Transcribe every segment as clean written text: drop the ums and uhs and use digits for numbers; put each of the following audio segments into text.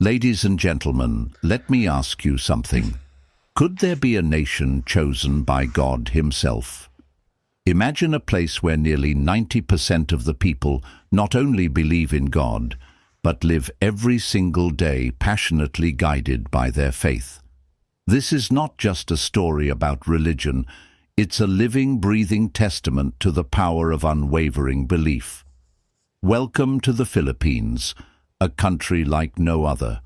Ladies and gentlemen, let me ask you something. Could there be a nation chosen by God Himself? Imagine a place where nearly 90% of the people not only believe in God, but live every single day passionately guided by their faith. This is not just a story about religion, it's a living, breathing testament to the power of unwavering belief. Welcome to the Philippines, a country like no other.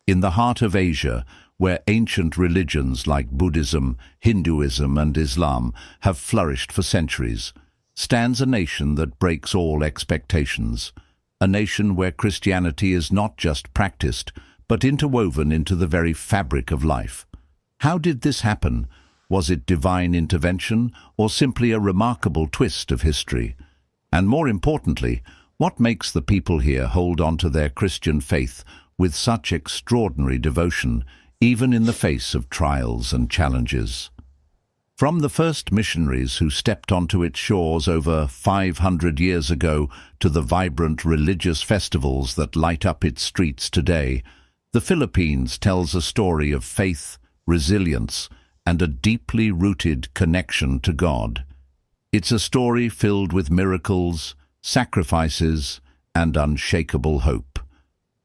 In the heart of Asia, where ancient religions like Buddhism, Hinduism and Islam have flourished for centuries, stands a nation that breaks all expectations. A nation where Christianity is not just practiced, but interwoven into the very fabric of life. How did this happen? Was it divine intervention, or simply a remarkable twist of history? And more importantly, what makes the people here hold on to their Christian faith with such extraordinary devotion, even in the face of trials and challenges? From the first missionaries who stepped onto its shores over 500 years ago to the vibrant religious festivals that light up its streets today, the Philippines tells a story of faith, resilience, and a deeply rooted connection to God. It's a story filled with miracles, sacrifices, and unshakable hope.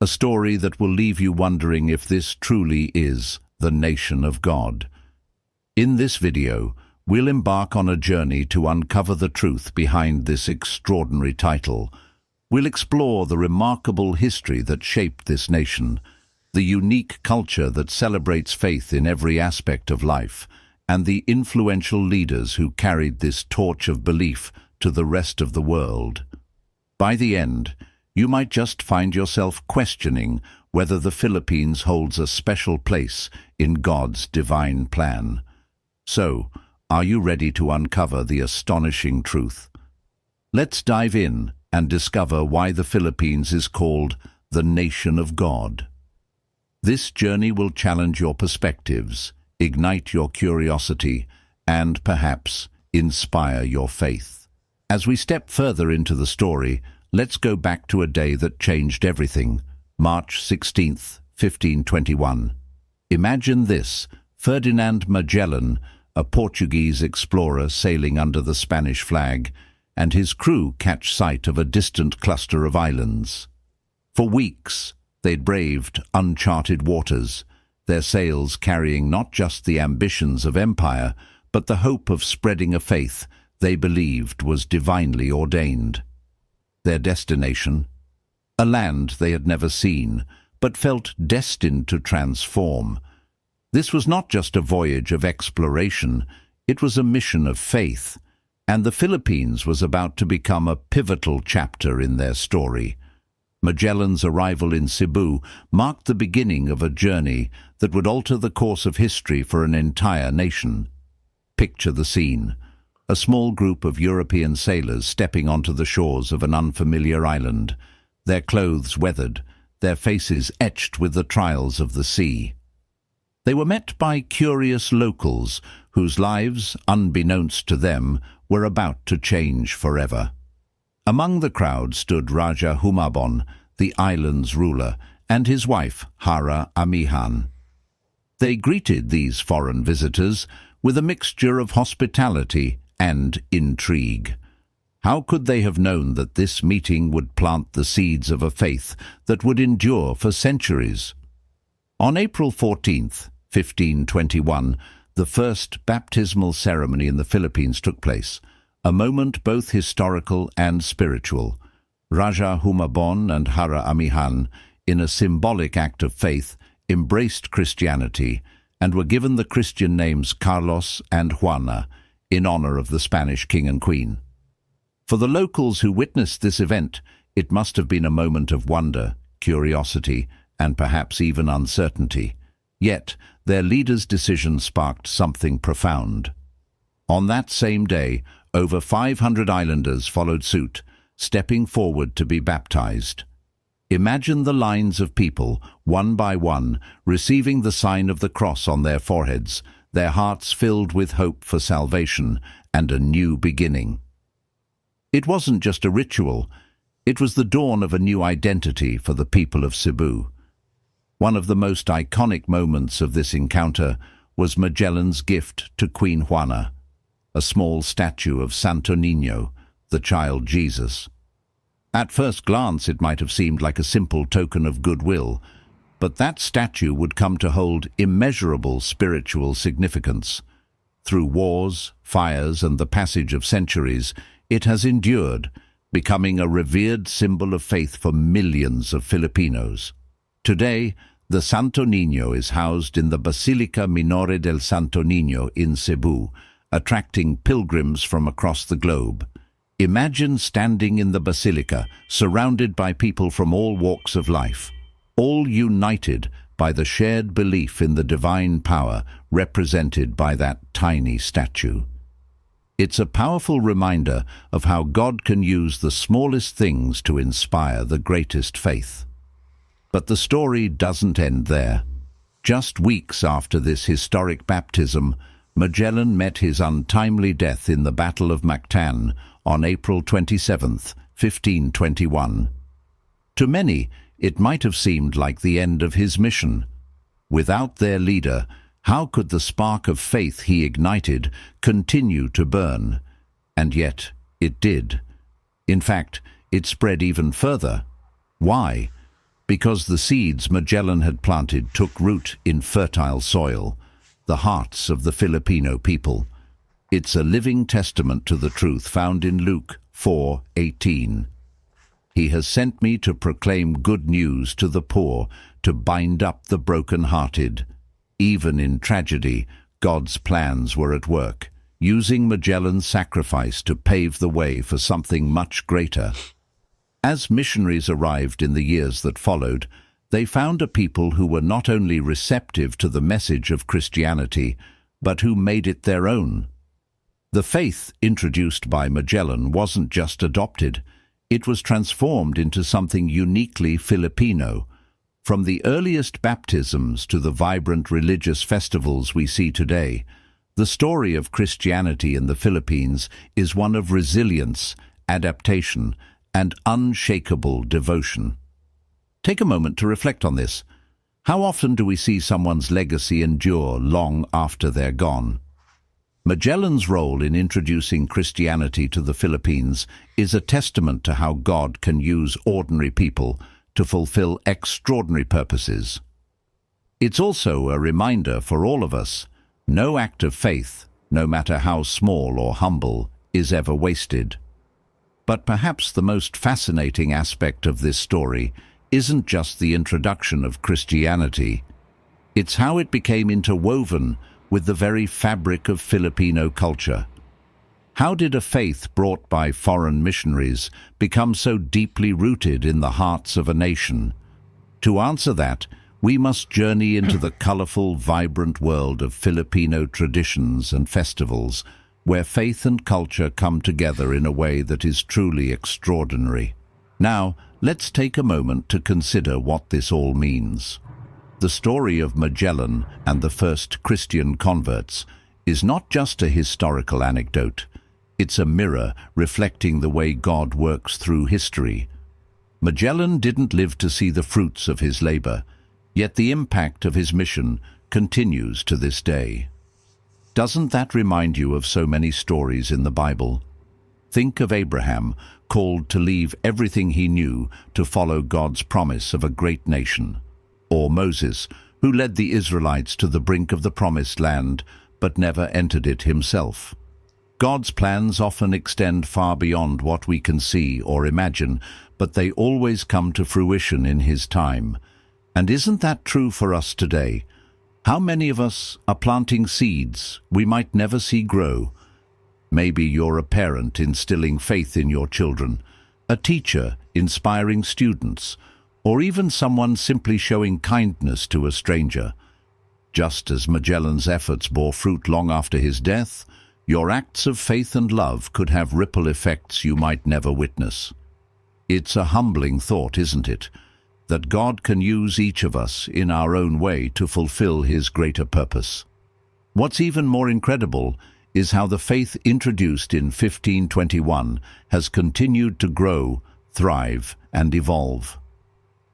A story that will leave you wondering if this truly is the nation of God. In this video, we'll embark on a journey to uncover the truth behind this extraordinary title. We'll explore the remarkable history that shaped this nation, the unique culture that celebrates faith in every aspect of life, and the influential leaders who carried this torch of belief to the rest of the world. By the end, you might just find yourself questioning whether the Philippines holds a special place in God's divine plan. So, are you ready to uncover the astonishing truth? Let's dive in and discover why the Philippines is called the nation of God. This journey will challenge your perspectives, ignite your curiosity, and perhaps inspire your faith. As we step further into the story, let's go back to a day that changed everything, March 16th, 1521. Imagine this: Ferdinand Magellan, a Portuguese explorer sailing under the Spanish flag, and his crew catch sight of a distant cluster of islands. For weeks, they'd braved uncharted waters, their sails carrying not just the ambitions of empire, but the hope of spreading a faith they believed was divinely ordained. Their destination? A land they had never seen, but felt destined to transform. This was not just a voyage of exploration, it was a mission of faith, and the Philippines was about to become a pivotal chapter in their story. Magellan's arrival in Cebu marked the beginning of a journey that would alter the course of history for an entire nation. Picture the scene: a small group of European sailors stepping onto the shores of an unfamiliar island, their clothes weathered, their faces etched with the trials of the sea. They were met by curious locals whose lives, unbeknownst to them, were about to change forever. Among the crowd stood Raja Humabon, the island's ruler, and his wife, Hara Amihan. They greeted these foreign visitors with a mixture of hospitality and intrigue. How could they have known that this meeting would plant the seeds of a faith that would endure for centuries? On April 14th, 1521, the first baptismal ceremony in the Philippines took place, a moment both historical and spiritual. Raja Humabon and Hara Amihan, in a symbolic act of faith, embraced Christianity and were given the Christian names Carlos and Juana, in honor of the Spanish king and queen. For the locals who witnessed this event, it must have been a moment of wonder, curiosity, and perhaps even uncertainty. Yet, their leader's decision sparked something profound. On that same day, over 500 islanders followed suit, stepping forward to be baptized. Imagine the lines of people, one by one, receiving the sign of the cross on their foreheads, their hearts filled with hope for salvation and a new beginning. It wasn't just a ritual, it was the dawn of a new identity for the people of Cebu. One of the most iconic moments of this encounter was Magellan's gift to Queen Juana, a small statue of Santo Niño, the child Jesus. At first glance, it might have seemed like a simple token of goodwill, but that statue would come to hold immeasurable spiritual significance. Through wars, fires, and the passage of centuries, it has endured, becoming a revered symbol of faith for millions of Filipinos. Today, the Santo Niño is housed in the Basilica Minore del Santo Niño in Cebu, attracting pilgrims from across the globe. Imagine standing in the basilica, surrounded by people from all walks of life, all united by the shared belief in the divine power represented by that tiny statue. It's a powerful reminder of how God can use the smallest things to inspire the greatest faith. But the story doesn't end there. Just weeks after this historic baptism, Magellan met his untimely death in the Battle of Mactan on April 27, 1521. To many, it might have seemed like the end of his mission. Without their leader, how could the spark of faith he ignited continue to burn? And yet, it did. In fact, it spread even further. Why? Because the seeds Magellan had planted took root in fertile soil, the hearts of the Filipino people. It's a living testament to the truth found in Luke 4:18. He has sent me to proclaim good news to the poor, to bind up the broken-hearted. Even in tragedy, God's plans were at work, using Magellan's sacrifice to pave the way for something much greater. As missionaries arrived in the years that followed, they found a people who were not only receptive to the message of Christianity, but who made it their own. The faith introduced by Magellan wasn't just adopted, it was transformed into something uniquely Filipino. From the earliest baptisms to the vibrant religious festivals we see today, the story of Christianity in the Philippines is one of resilience, adaptation, and unshakable devotion. Take a moment to reflect on this. How often do we see someone's legacy endure long after they're gone? Magellan's role in introducing Christianity to the Philippines is a testament to how God can use ordinary people to fulfill extraordinary purposes. It's also a reminder for all of us, no act of faith, no matter how small or humble, is ever wasted. But perhaps the most fascinating aspect of this story isn't just the introduction of Christianity. It's how it became interwoven with the very fabric of Filipino culture. How did a faith brought by foreign missionaries become so deeply rooted in the hearts of a nation? To answer that, we must journey into the colorful, vibrant world of Filipino traditions and festivals, where faith and culture come together in a way that is truly extraordinary. Now, let's take a moment to consider what this all means. The story of Magellan and the first Christian converts is not just a historical anecdote. It's a mirror reflecting the way God works through history. Magellan didn't live to see the fruits of his labor, yet the impact of his mission continues to this day. Doesn't that remind you of so many stories in the Bible? Think of Abraham, called to leave everything he knew to follow God's promise of a great nation. Or Moses, who led the Israelites to the brink of the promised land, but never entered it himself. God's plans often extend far beyond what we can see or imagine, but they always come to fruition in His time. And isn't that true for us today? How many of us are planting seeds we might never see grow? Maybe you're a parent instilling faith in your children, a teacher inspiring students, or even someone simply showing kindness to a stranger. Just as Magellan's efforts bore fruit long after his death, your acts of faith and love could have ripple effects you might never witness. It's a humbling thought, isn't it, that God can use each of us in our own way to fulfill His greater purpose. What's even more incredible is how the faith introduced in 1521 has continued to grow, thrive, and evolve.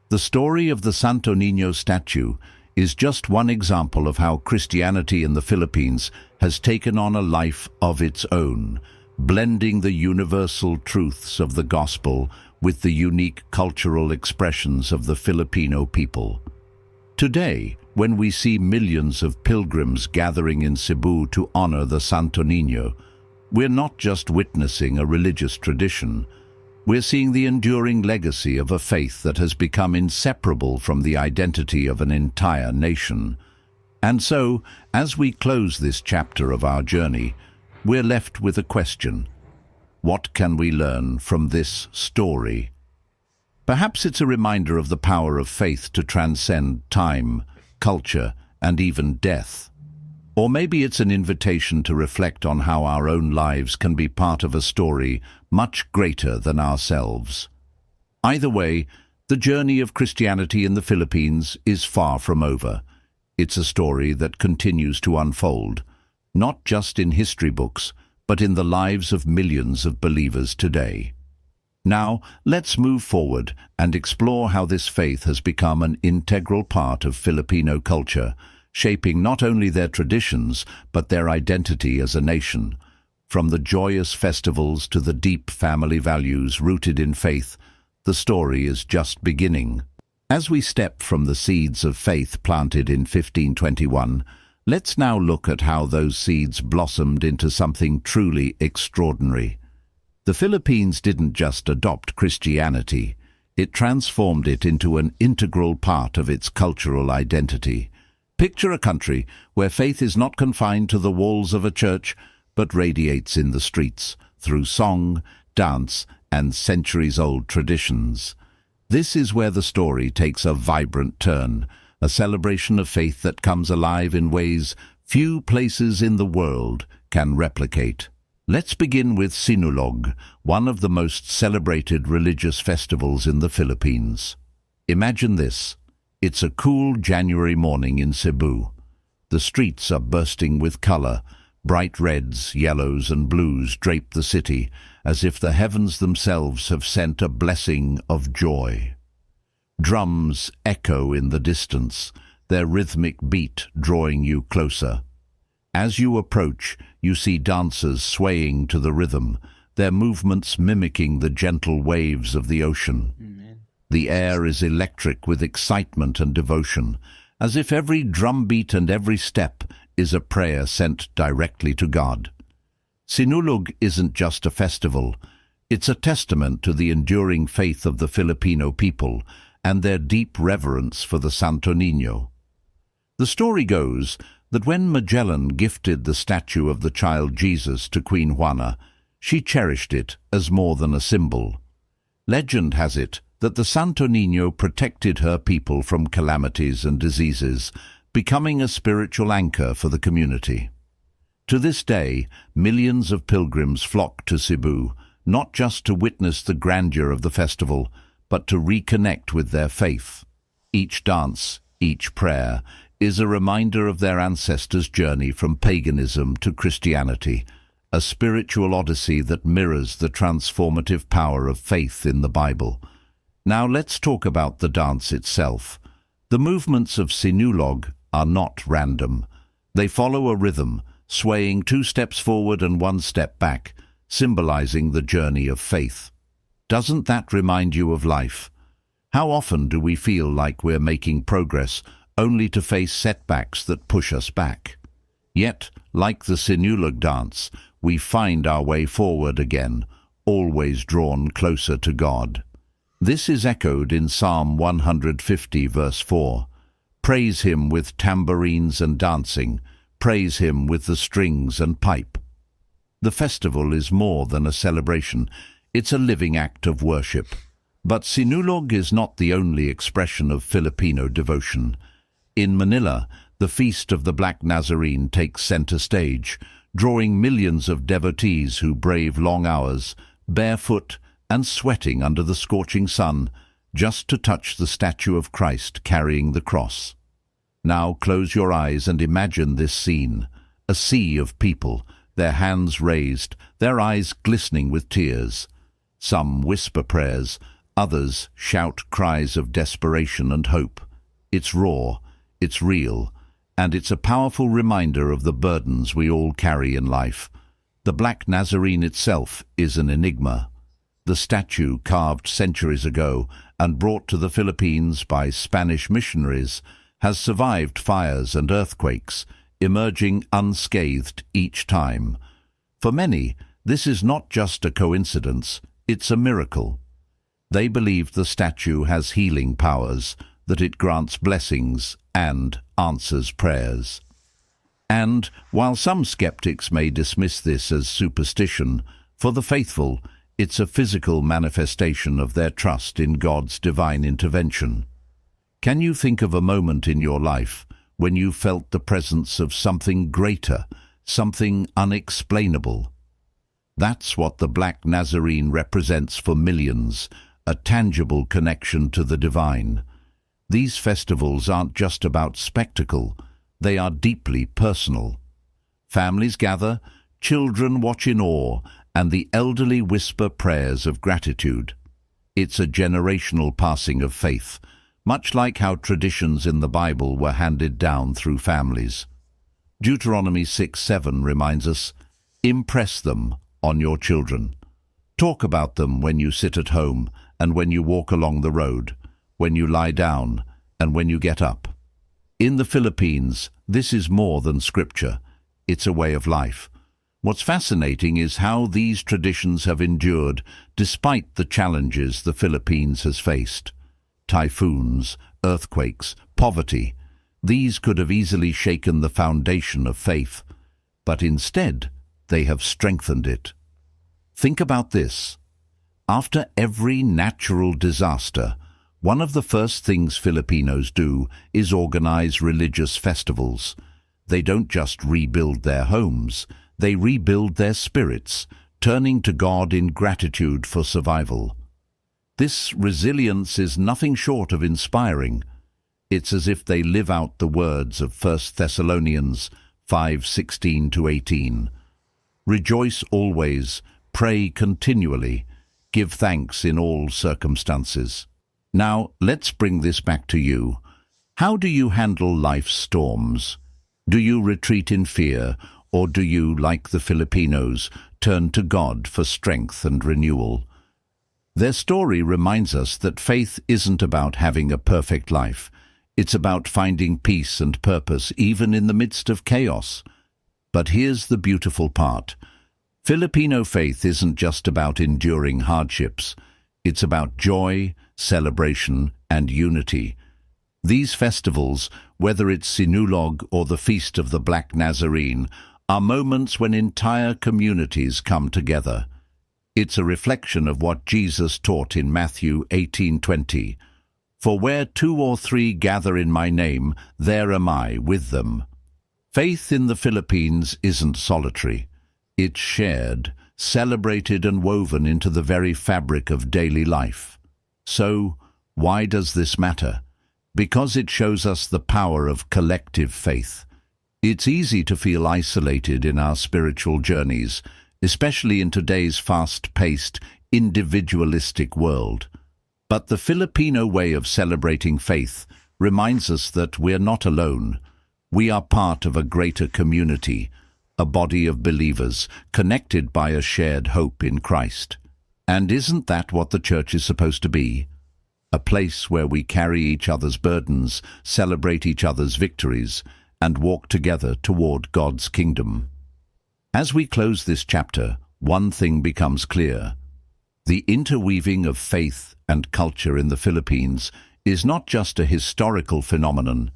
The story of the Santo Niño statue is just one example of how Christianity in the Philippines has taken on a life of its own, blending the universal truths of the gospel with the unique cultural expressions of the Filipino people. Today, when we see millions of pilgrims gathering in Cebu to honor the Santo Niño, we're not just witnessing a religious tradition. We're seeing the enduring legacy of a faith that has become inseparable from the identity of an entire nation. And so, as we close this chapter of our journey, we're left with a question. What can we learn from this story? Perhaps it's a reminder of the power of faith to transcend time, culture, and even death. Or maybe it's an invitation to reflect on how our own lives can be part of a story much greater than ourselves. Either way, the journey of Christianity in the Philippines is far from over. It's a story that continues to unfold, not just in history books, but in the lives of millions of believers today. Now, let's move forward and explore how this faith has become an integral part of Filipino culture, shaping not only their traditions, but their identity as a nation. From the joyous festivals to the deep family values rooted in faith, the story is just beginning. As we step from the seeds of faith planted in 1521, let's now look at how those seeds blossomed into something truly extraordinary. The Philippines didn't just adopt Christianity, it transformed it into an integral part of its cultural identity. Picture a country where faith is not confined to the walls of a church, but radiates in the streets through song, dance, and centuries-old traditions. This is where the story takes a vibrant turn, a celebration of faith that comes alive in ways few places in the world can replicate. Let's begin with Sinulog, one of the most celebrated religious festivals in the Philippines. Imagine this. It's a cool January morning in Cebu. The streets are bursting with color. Bright reds, yellows, and blues drape the city, as if the heavens themselves have sent a blessing of joy. Drums echo in the distance, their rhythmic beat drawing you closer. As you approach, you see dancers swaying to the rhythm, their movements mimicking the gentle waves of the ocean. Amen. The air is electric with excitement and devotion, as if every drumbeat and every step is a prayer sent directly to God. Sinulog isn't just a festival, it's a testament to the enduring faith of the Filipino people and their deep reverence for the Santo Niño. The story goes that when Magellan gifted the statue of the child Jesus to Queen Juana, she cherished it as more than a symbol. Legend has it that the Santo Niño protected her people from calamities and diseases, becoming a spiritual anchor for the community. To this day, millions of pilgrims flock to Cebu, not just to witness the grandeur of the festival, but to reconnect with their faith. Each dance, each prayer, is a reminder of their ancestors' journey from paganism to Christianity, a spiritual odyssey that mirrors the transformative power of faith in the Bible. Now let's talk about the dance itself. The movements of Sinulog are not random. They follow a rhythm, swaying 2 steps forward and 1 step back, symbolizing the journey of faith. Doesn't that remind you of life? How often do we feel like we're making progress, only to face setbacks that push us back? Yet, like the Sinulog dance, we find our way forward again, always drawn closer to God. This is echoed in Psalm 150 verse 4. Praise him with tambourines and dancing, praise him with the strings and pipe. The festival is more than a celebration, it's a living act of worship. But Sinulog is not the only expression of Filipino devotion. In Manila, the Feast of the Black Nazarene takes center stage, drawing millions of devotees who brave long hours, barefoot and sweating under the scorching sun, just to touch the statue of Christ carrying the cross. Now close your eyes and imagine this scene, a sea of people, their hands raised, their eyes glistening with tears. Some whisper prayers, Others shout cries of desperation and hope. It's raw, it's real, and it's a powerful reminder of the burdens we all carry in life. The Black Nazarene itself is an enigma. The statue, carved centuries ago and brought to the Philippines by Spanish missionaries, has survived fires and earthquakes, emerging unscathed each time. For many, this is not just a coincidence, it's a miracle. They believe the statue has healing powers, that it grants blessings and answers prayers. And, while some skeptics may dismiss this as superstition, for the faithful, it's a physical manifestation of their trust in God's divine intervention. Can you think of a moment in your life when you felt the presence of something greater, something unexplainable? That's what the Black Nazarene represents for millions, a tangible connection to the divine. These festivals aren't just about spectacle, they are deeply personal. Families gather, children watch in awe, and the elderly whisper prayers of gratitude. It's a generational passing of faith, much like how traditions in the Bible were handed down through families. Deuteronomy 6:7 reminds us, "Impress them on your children. Talk about them when you sit at home and when you walk along the road, when you lie down and when you get up." In the Philippines, this is more than scripture. It's a way of life. What's fascinating is how these traditions have endured despite the challenges the Philippines has faced. Typhoons, earthquakes, poverty. These could have easily shaken the foundation of faith, but instead they have strengthened it. Think about this. After every natural disaster, one of the first things Filipinos do is organize religious festivals. They don't just rebuild their homes, they rebuild their spirits, turning to God in gratitude for survival. This resilience is nothing short of inspiring. It's as if they live out the words of 1 Thessalonians 5:16-18. Rejoice always, pray continually, give thanks in all circumstances. Now, let's bring this back to you. How do you handle life's storms? Do you retreat in fear, or do you, like the Filipinos, turn to God for strength and renewal? Their story reminds us that faith isn't about having a perfect life. It's about finding peace and purpose even in the midst of chaos. But here's the beautiful part. Filipino faith isn't just about enduring hardships. It's about joy, celebration, and unity. These festivals, whether it's Sinulog or the Feast of the Black Nazarene, are moments when entire communities come together. It's a reflection of what Jesus taught in Matthew 18:20. "For where 2 or 3 gather in my name, there am I with them." Faith in the Philippines isn't solitary. It's shared, celebrated and woven into the very fabric of daily life. So, why does this matter? Because it shows us the power of collective faith. It's easy to feel isolated in our spiritual journeys, especially in today's fast-paced, individualistic world. But the Filipino way of celebrating faith reminds us that we're not alone. We are part of a greater community, a body of believers connected by a shared hope in Christ. And isn't that what the church is supposed to be? A place where we carry each other's burdens, celebrate each other's victories, and walk together toward God's kingdom. As we close this chapter, one thing becomes clear. The interweaving of faith and culture in the Philippines is not just a historical phenomenon.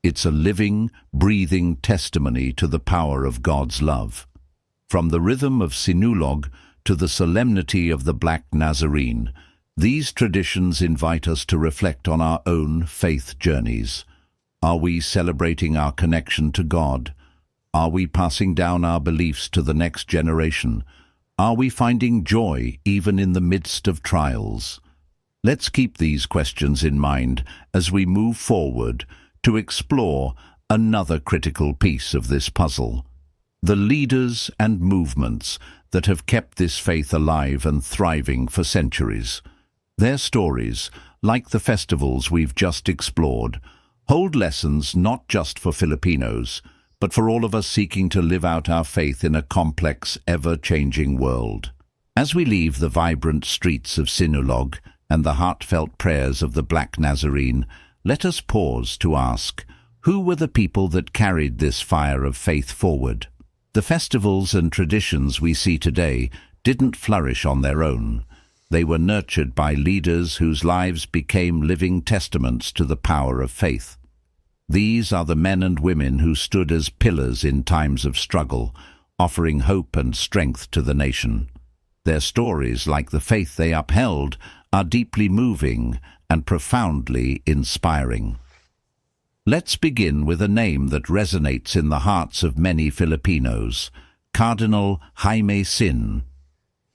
It's a living, breathing testimony to the power of God's love. From the rhythm of Sinulog to the solemnity of the Black Nazarene, these traditions invite us to reflect on our own faith journeys. Are we celebrating our connection to God? Are we passing down our beliefs to the next generation? Are we finding joy even in the midst of trials? Let's keep these questions in mind as we move forward to explore another critical piece of this puzzle: the leaders and movements that have kept this faith alive and thriving for centuries. Their stories, like the festivals we've just explored, hold lessons not just for Filipinos, but for all of us seeking to live out our faith in a complex, ever-changing world. As we leave the vibrant streets of Sinulog and the heartfelt prayers of the Black Nazarene, let us pause to ask, who were the people that carried this fire of faith forward? The festivals and traditions we see today didn't flourish on their own. They were nurtured by leaders whose lives became living testaments to the power of faith. These are the men and women who stood as pillars in times of struggle, offering hope and strength to the nation. Their stories, like the faith they upheld, are deeply moving and profoundly inspiring. Let's begin with a name that resonates in the hearts of many Filipinos, Cardinal Jaime Sin.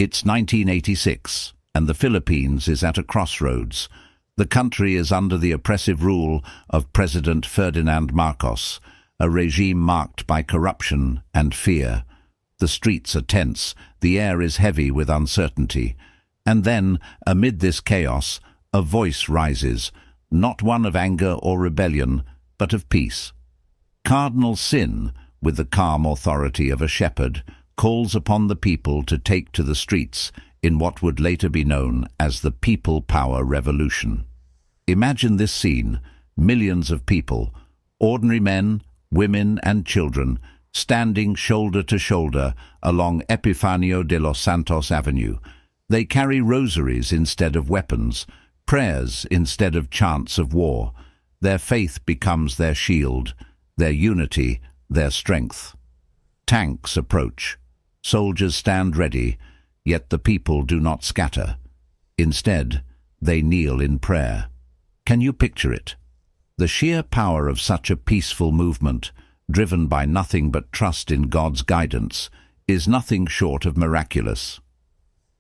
It's 1986, and the Philippines is at a crossroads. The country is under the oppressive rule of President Ferdinand Marcos, a regime marked by corruption and fear. The streets are tense, the air is heavy with uncertainty. And then, amid this chaos, a voice rises, not one of anger or rebellion, but of peace. Cardinal Sin, with the calm authority of a shepherd, calls upon the people to take to the streets in what would later be known as the People Power Revolution. Imagine this scene: millions of people, ordinary men, women and children, standing shoulder to shoulder along Epifanio de los Santos Avenue. They carry rosaries instead of weapons, prayers instead of chants of war. Their faith becomes their shield, their unity, their strength. Tanks approach. Soldiers stand ready, yet the people do not scatter. Instead, they kneel in prayer. Can you picture it? The sheer power of such a peaceful movement, driven by nothing but trust in God's guidance, is nothing short of miraculous.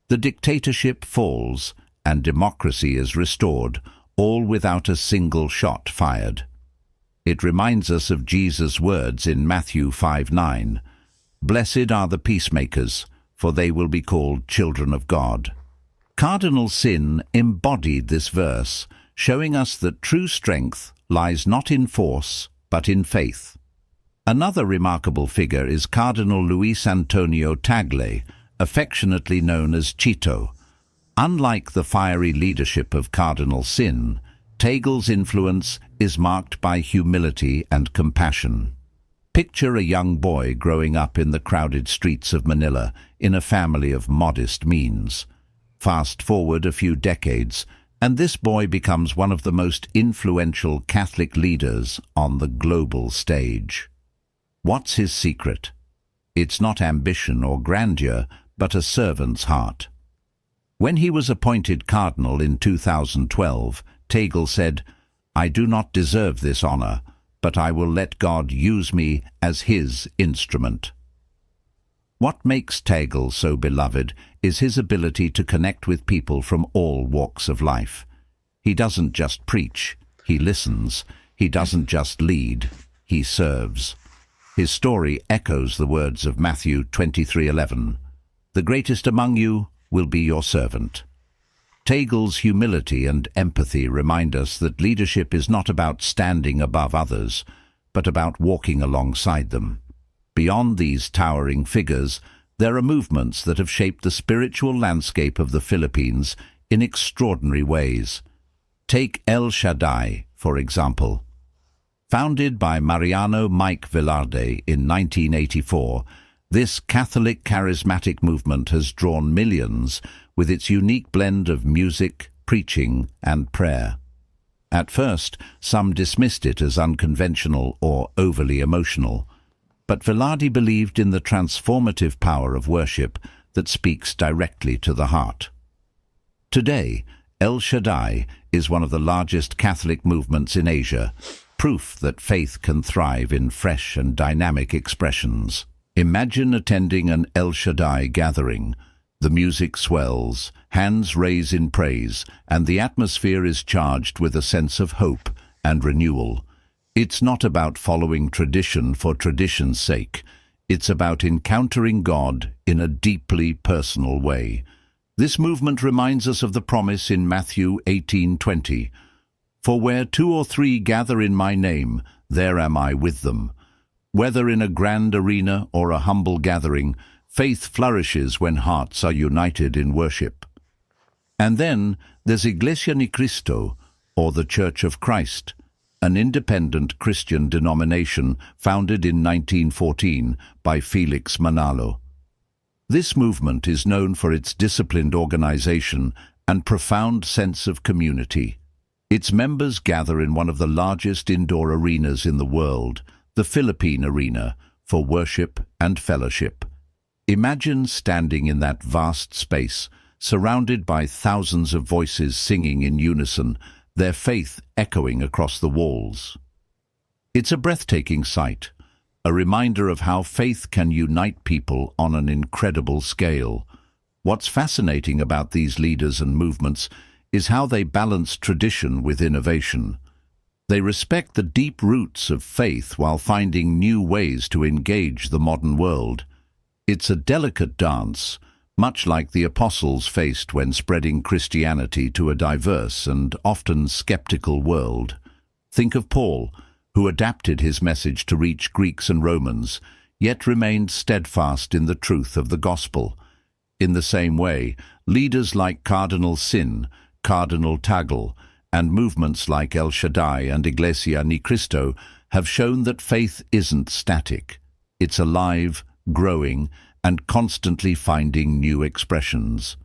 The dictatorship falls, and democracy is restored, all without a single shot fired. It reminds us of Jesus' words in Matthew 5:9, "Blessed are the peacemakers, for they will be called children of God." Cardinal Sin embodied this verse, showing us that true strength lies not in force, but in faith. Another remarkable figure is Cardinal Luis Antonio Tagle, affectionately known as Chito. Unlike the fiery leadership of Cardinal Sin, Tagle's influence is marked by humility and compassion. Picture a young boy growing up in the crowded streets of Manila in a family of modest means. Fast forward a few decades, and this boy becomes one of the most influential Catholic leaders on the global stage. What's his secret? It's not ambition or grandeur, but a servant's heart. When he was appointed cardinal in 2012, Tagle said, "I do not deserve this honor, but I will let God use me as his instrument." What makes Tagle so beloved is his ability to connect with people from all walks of life. He doesn't just preach, he listens. He doesn't just lead, he serves. His story echoes the words of Matthew 23:11. "The greatest among you will be your servant." Tagle's humility and empathy remind us that leadership is not about standing above others, but about walking alongside them. Beyond these towering figures, there are movements that have shaped the spiritual landscape of the Philippines in extraordinary ways. Take El Shaddai, for example. Founded by Mariano Mike Velarde in 1984, this Catholic charismatic movement has drawn millions with its unique blend of music, preaching, and prayer. At first, some dismissed it as unconventional or overly emotional, but Velarde believed in the transformative power of worship that speaks directly to the heart. Today, El Shaddai is one of the largest Catholic movements in Asia, proof that faith can thrive in fresh and dynamic expressions. Imagine attending an El Shaddai gathering. The music swells, hands raise in praise, and the atmosphere is charged with a sense of hope and renewal. It's not about following tradition for tradition's sake. It's about encountering God in a deeply personal way. This movement reminds us of the promise in Matthew 18:20, "For where 2 or 3 gather in my name, there am I with them." Whether in a grand arena or a humble gathering, faith flourishes when hearts are united in worship. And then there's Iglesia ni Cristo, or the Church of Christ, an independent Christian denomination founded in 1914 by Felix Manalo. This movement is known for its disciplined organization and profound sense of community. Its members gather in one of the largest indoor arenas in the world, the Philippine Arena, for worship and fellowship. Imagine standing in that vast space, surrounded by thousands of voices singing in unison, their faith echoing across the walls. It's a breathtaking sight, a reminder of how faith can unite people on an incredible scale. What's fascinating about these leaders and movements is how they balance tradition with innovation. They respect the deep roots of faith while finding new ways to engage the modern world. It's a delicate dance, much like the apostles faced when spreading Christianity to a diverse and often skeptical world. Think of Paul, who adapted his message to reach Greeks and Romans, yet remained steadfast in the truth of the gospel. In the same way, leaders like Cardinal Sin, Cardinal Tagle, and movements like El Shaddai and Iglesia ni Cristo have shown that faith isn't static. It's alive, growing, and constantly finding new expressions.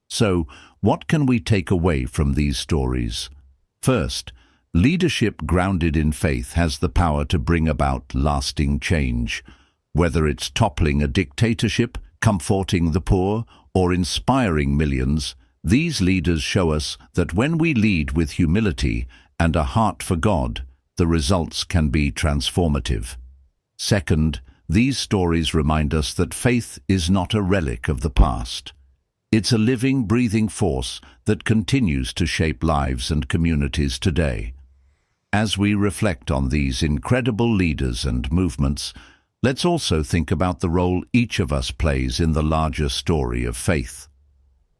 So, what can we take away from these stories? First, leadership grounded in faith has the power to bring about lasting change. Whether it's toppling a dictatorship, comforting the poor, or inspiring millions, these leaders show us that when we lead with humility and a heart for God, the results can be transformative. Second, these stories remind us that faith is not a relic of the past. It's a living, breathing force that continues to shape lives and communities today. As we reflect on these incredible leaders and movements, let's also think about the role each of us plays in the larger story of faith.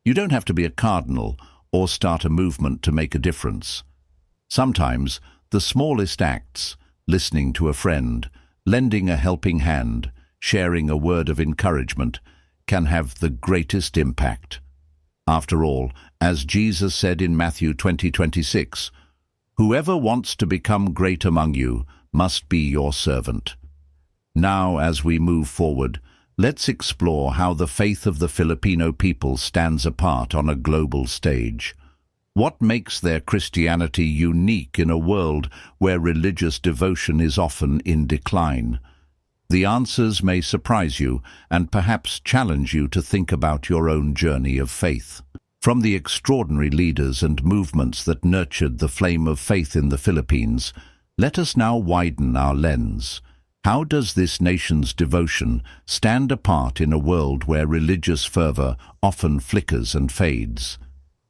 You don't have to be a cardinal or start a movement to make a difference. Sometimes, the smallest acts, listening to a friend, lending a helping hand, sharing a word of encouragement, can have the greatest impact. After all, as Jesus said in Matthew 20:26, "Whoever wants to become great among you must be your servant." Now, as we move forward, let's explore how the faith of the Filipino people stands apart on a global stage. What makes their Christianity unique in a world where religious devotion is often in decline? The answers may surprise you and perhaps challenge you to think about your own journey of faith. From the extraordinary leaders and movements that nurtured the flame of faith in the Philippines, let us now widen our lens. How does this nation's devotion stand apart in a world where religious fervor often flickers and fades?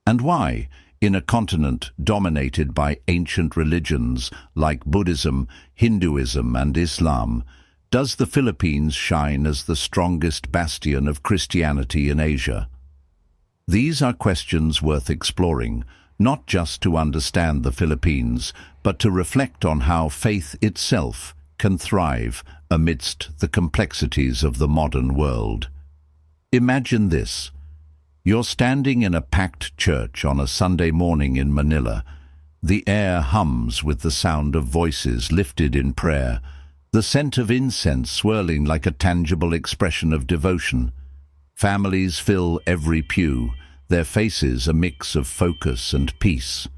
And why, in a continent dominated by ancient religions like Buddhism, Hinduism, and Islam, does the Philippines shine as the strongest bastion of Christianity in Asia? These are questions worth exploring, not just to understand the Philippines, but to reflect on how faith itself can thrive amidst the complexities of the modern world. Imagine this. You're standing in a packed church on a Sunday morning in Manila. The air hums with the sound of voices lifted in prayer, the scent of incense swirling like a tangible expression of devotion. Families fill every pew, their faces a mix of focus and peace.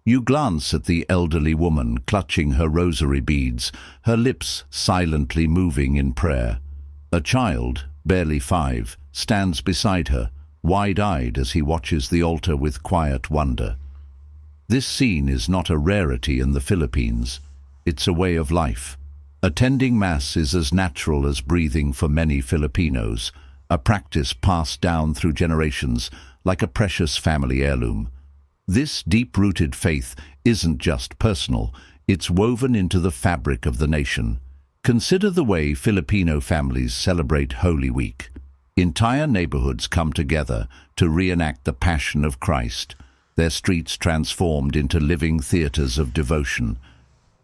You glance at the elderly woman clutching her rosary beads, her lips silently moving in prayer. A child, barely 5, stands beside her, wide-eyed as he watches the altar with quiet wonder. This scene is not a rarity in the Philippines. It's a way of life. Attending Mass is as natural as breathing for many Filipinos, a practice passed down through generations like a precious family heirloom. This deep-rooted faith isn't just personal, it's woven into the fabric of the nation. Consider the way Filipino families celebrate Holy Week. Entire neighborhoods come together to reenact the Passion of Christ, their streets transformed into living theaters of devotion.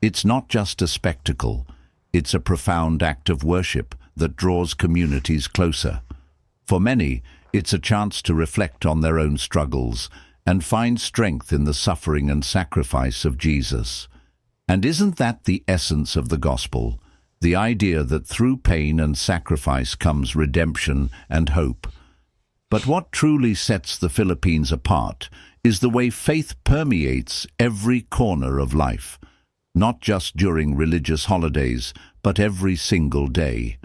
It's not just a spectacle, it's a profound act of worship that draws communities closer. For many, it's a chance to reflect on their own struggles and find strength in the suffering and sacrifice of Jesus. And isn't that the essence of the gospel? The idea that through pain and sacrifice comes redemption and hope. But what truly sets the Philippines apart is the way faith permeates every corner of life, not just during religious holidays, but every single day.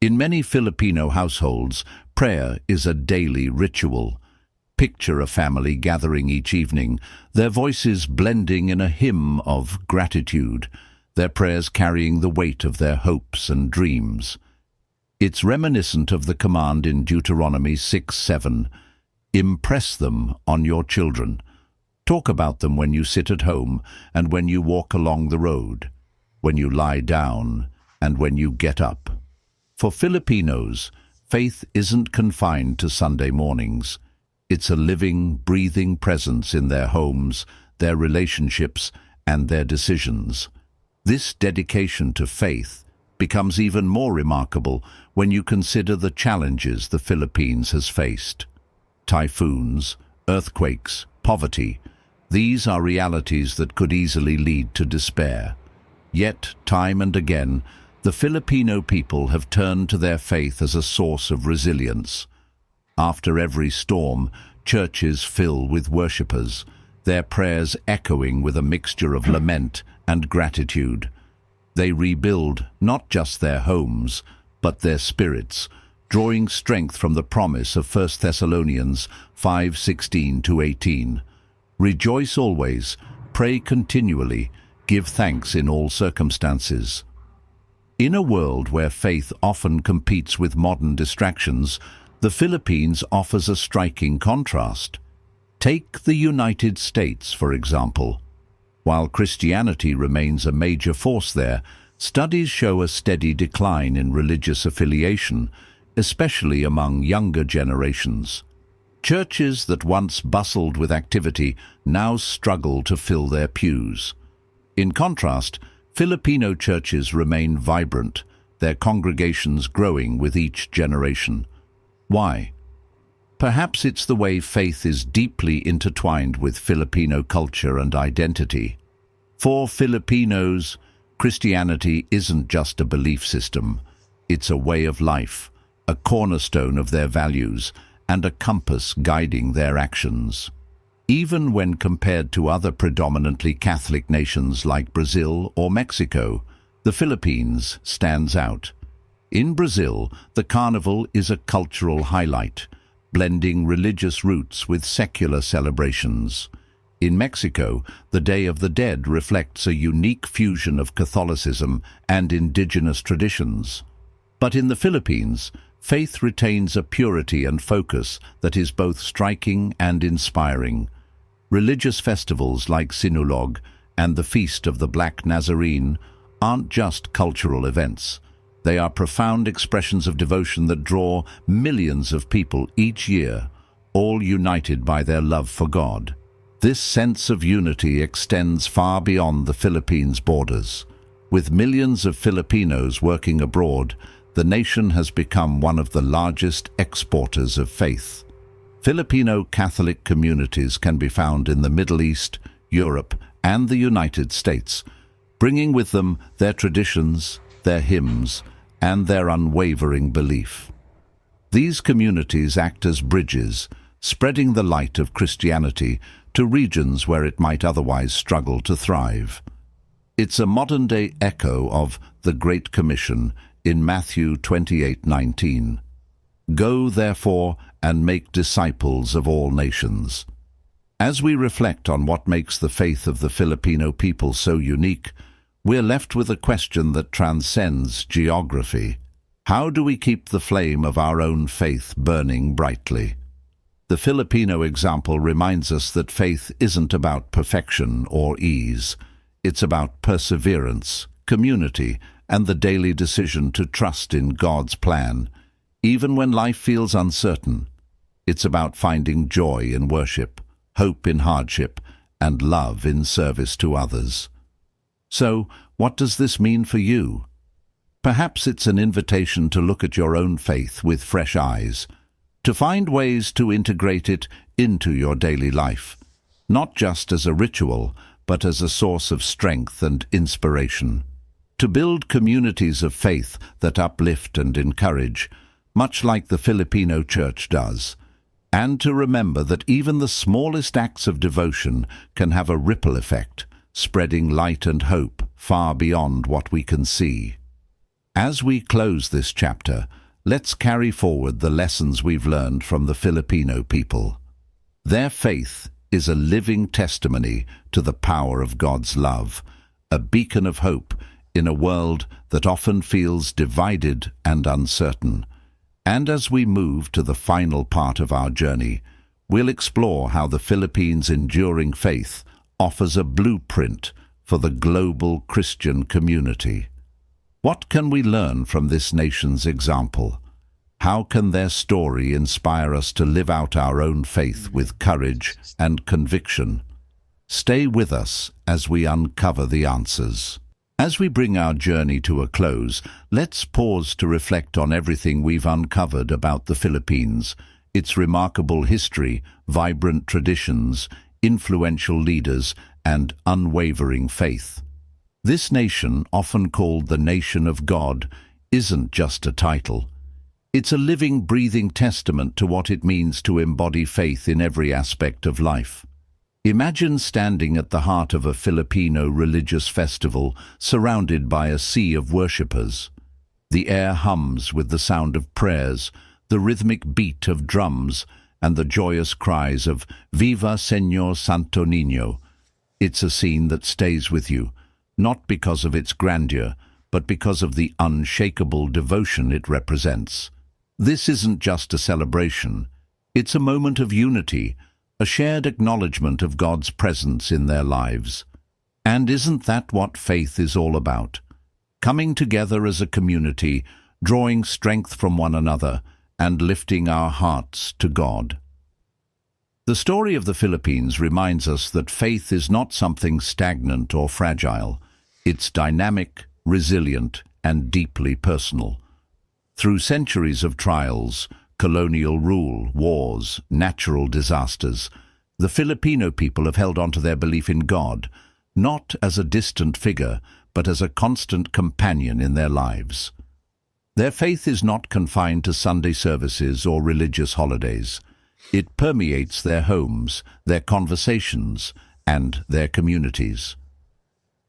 In many Filipino households, prayer is a daily ritual. Picture a family gathering each evening, their voices blending in a hymn of gratitude, their prayers carrying the weight of their hopes and dreams. It's reminiscent of the command in Deuteronomy 6:7, "Impress them on your children. Talk about them when you sit at home and when you walk along the road, when you lie down and when you get up." For Filipinos, faith isn't confined to Sunday mornings. It's a living, breathing presence in their homes, their relationships, and their decisions. This dedication to faith becomes even more remarkable when you consider the challenges the Philippines has faced. Typhoons, earthquakes, poverty, these are realities that could easily lead to despair. Yet, time and again, the Filipino people have turned to their faith as a source of resilience. After every storm, churches fill with worshippers, their prayers echoing with a mixture of lament and gratitude. They rebuild not just their homes, but their spirits, drawing strength from the promise of 1 Thessalonians 5:16-18. Rejoice always, pray continually, give thanks in all circumstances. In a world where faith often competes with modern distractions, the Philippines offers a striking contrast. Take the United States, for example. While Christianity remains a major force there, studies show a steady decline in religious affiliation, especially among younger generations. Churches that once bustled with activity now struggle to fill their pews. In contrast, Filipino churches remain vibrant, their congregations growing with each generation. Why? Perhaps it's the way faith is deeply intertwined with Filipino culture and identity. For Filipinos, Christianity isn't just a belief system. It's a way of life, a cornerstone of their values, and a compass guiding their actions. Even when compared to other predominantly Catholic nations like Brazil or Mexico, the Philippines stands out. In Brazil, the carnival is a cultural highlight, blending religious roots with secular celebrations. In Mexico, the Day of the Dead reflects a unique fusion of Catholicism and indigenous traditions. But in the Philippines, faith retains a purity and focus that is both striking and inspiring. Religious festivals like Sinulog and the Feast of the Black Nazarene aren't just cultural events. They are profound expressions of devotion that draw millions of people each year, all united by their love for God. This sense of unity extends far beyond the Philippines' borders. With millions of Filipinos working abroad, the nation has become one of the largest exporters of faith. Filipino Catholic communities can be found in the Middle East, Europe, and the United States, bringing with them their traditions, their hymns, and their unwavering belief. These communities act as bridges, spreading the light of Christianity to regions where it might otherwise struggle to thrive. It's a modern-day echo of the Great Commission in Matthew 28:19. Go, therefore, and make disciples of all nations. As we reflect on what makes the faith of the Filipino people so unique, we're left with a question that transcends geography. How do we keep the flame of our own faith burning brightly? The Filipino example reminds us that faith isn't about perfection or ease. It's about perseverance, community, and the daily decision to trust in God's plan. even when life feels uncertain. It's about finding joy in worship, hope in hardship, and love in service to others. So, what does this mean for you? Perhaps it's an invitation to look at your own faith with fresh eyes, to find ways to integrate it into your daily life, not just as a ritual, but as a source of strength and inspiration. To build communities of faith that uplift and encourage, much like the Filipino church does, and to remember that even the smallest acts of devotion can have a ripple effect, spreading light and hope far beyond what we can see. As we close this chapter, let's carry forward the lessons we've learned from the Filipino people. Their faith is a living testimony to the power of God's love, a beacon of hope in a world that often feels divided and uncertain. And as we move to the final part of our journey, we'll explore how the Philippines' enduring faith offers a blueprint for the global Christian community. What can we learn from this nation's example? How can their story inspire us to live out our own faith with courage and conviction? Stay with us as we uncover the answers. As we bring our journey to a close, let's pause to reflect on everything we've uncovered about the Philippines, its remarkable history, vibrant traditions, influential leaders, and unwavering faith. This nation, often called the Nation of God, isn't just a title. It's a living, breathing testament to what it means to embody faith in every aspect of life. Imagine standing at the heart of a Filipino religious festival, surrounded by a sea of worshippers. The air hums with the sound of prayers, the rhythmic beat of drums, and the joyous cries of "Viva Señor Santo Niño." It's a scene that stays with you, not because of its grandeur, but because of the unshakable devotion it represents. This isn't just a celebration. It's a moment of unity, a shared acknowledgement of God's presence in their lives. And isn't that what faith is all about? Coming together as a community, drawing strength from one another, and lifting our hearts to God. The story of the Philippines reminds us that faith is not something stagnant or fragile. It's dynamic, resilient, and deeply personal. Through centuries of trials, colonial rule, wars, natural disasters, the Filipino people have held on to their belief in God, not as a distant figure, but as a constant companion in their lives. Their faith is not confined to Sunday services or religious holidays. It permeates their homes, their conversations, and their communities.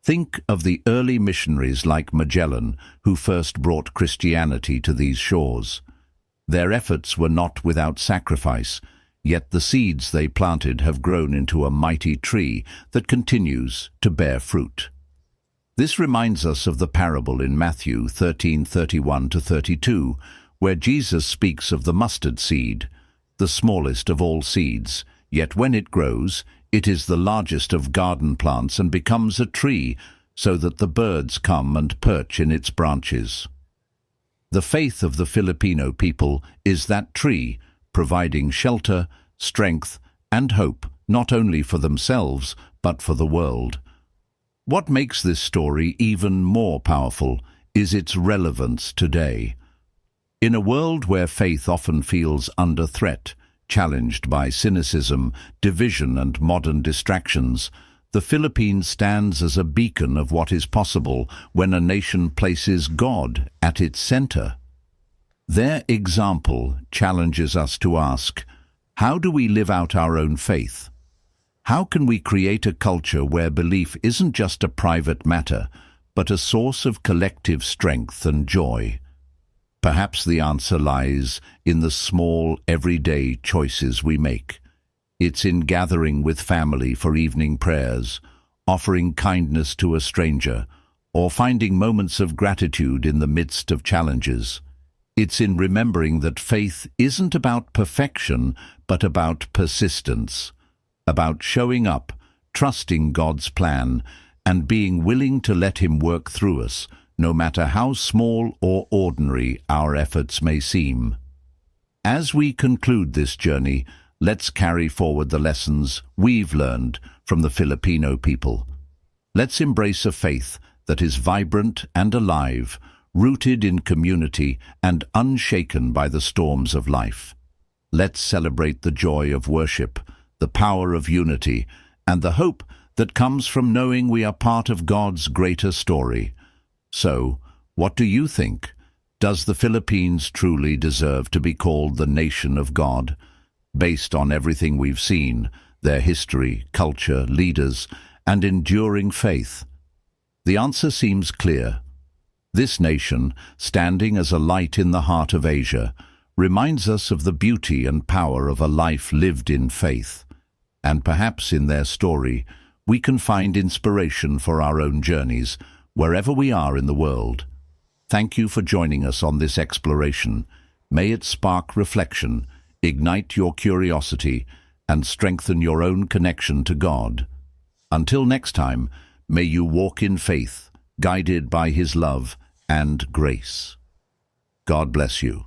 Think of the early missionaries like Magellan, who first brought Christianity to these shores. Their efforts were not without sacrifice, yet the seeds they planted have grown into a mighty tree that continues to bear fruit. This reminds us of the parable in Matthew 13:31-32, where Jesus speaks of the mustard seed, the smallest of all seeds, yet when it grows, it is the largest of garden plants and becomes a tree, so that the birds come and perch in its branches. The faith of the Filipino people is that tree, providing shelter, strength, and hope, not only for themselves, but for the world. What makes this story even more powerful is its relevance today. In a world where faith often feels under threat, challenged by cynicism, division, and modern distractions, the Philippines stands as a beacon of what is possible when a nation places God at its center. Their example challenges us to ask, how do we live out our own faith? How can we create a culture where belief isn't just a private matter, but a source of collective strength and joy? Perhaps the answer lies in the small, everyday choices we make. It's in gathering with family for evening prayers, offering kindness to a stranger, or finding moments of gratitude in the midst of challenges. It's in remembering that faith isn't about perfection, but about persistence, about showing up, trusting God's plan, and being willing to let Him work through us, no matter how small or ordinary our efforts may seem. As we conclude this journey, let's carry forward the lessons we've learned from the Filipino people. Let's embrace a faith that is vibrant and alive, rooted in community and unshaken by the storms of life. Let's celebrate the joy of worship, the power of unity, and the hope that comes from knowing we are part of God's greater story. So, what do you think? Does the Philippines truly deserve to be called the nation of God? Based on everything we've seen, their history, culture, leaders, and enduring faith? The answer seems clear. This nation, standing as a light in the heart of Asia, reminds us of the beauty and power of a life lived in faith. And perhaps in their story, we can find inspiration for our own journeys, wherever we are in the world. Thank you for joining us on this exploration. May it spark reflection, ignite your curiosity, and strengthen your own connection to God. Until next time, may you walk in faith, guided by His love and grace. God bless you.